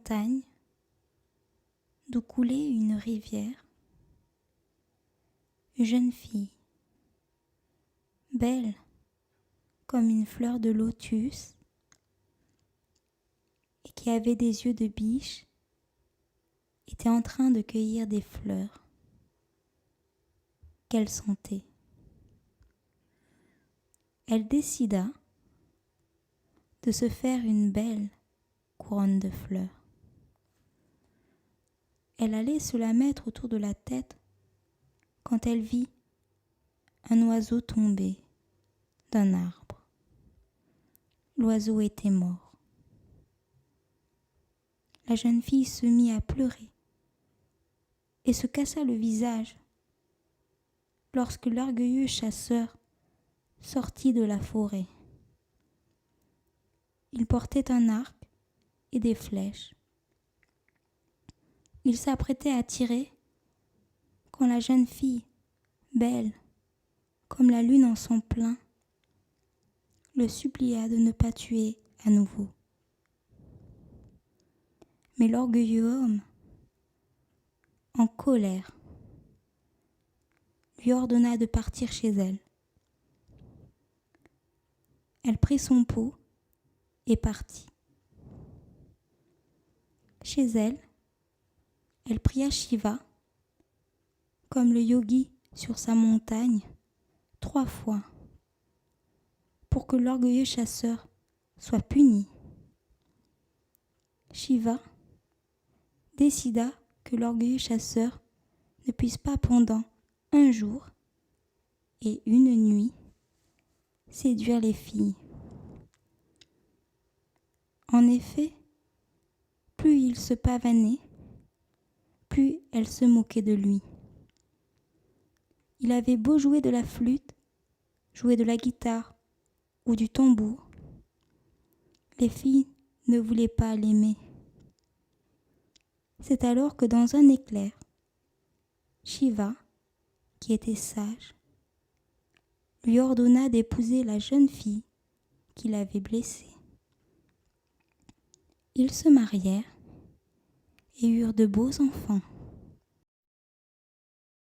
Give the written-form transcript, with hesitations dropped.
montagne d'où coulait une rivière, une jeune fille, belle comme une fleur de lotus et qui avait des yeux de biche, était en train de cueillir des fleurs qu'elle sentait. Elle décida de se faire une belle couronne de fleurs. Elle allait se la mettre autour de la tête quand elle vit un oiseau tomber d'un arbre. L'oiseau était mort. La jeune fille se mit à pleurer et se cassa le visage lorsque l'orgueilleux chasseur sortit de la forêt. Il portait un arc et des flèches. Il s'apprêtait à tirer quand la jeune fille, belle comme la lune en son plein, le supplia de ne pas tuer à nouveau. Mais l'orgueilleux homme, en colère, lui ordonna de partir chez elle. Elle prit son pot et partit. Chez elle, elle pria Shiva, comme le yogi sur sa montagne, 3 fois, pour que l'orgueilleux chasseur soit puni. Shiva décida que l'orgueilleux chasseur ne puisse pas pendant 1 jour et 1 nuit séduire les filles. En effet, plus il se pavanait, plus elles se moquaient de lui. Il avait beau jouer de la flûte, jouer de la guitare ou du tambour, les filles ne voulaient pas l'aimer. C'est alors que dans un éclair, Shiva, qui était sage, lui ordonna d'épouser la jeune fille qu'il avait blessée. Ils se marièrent et eurent de beaux enfants.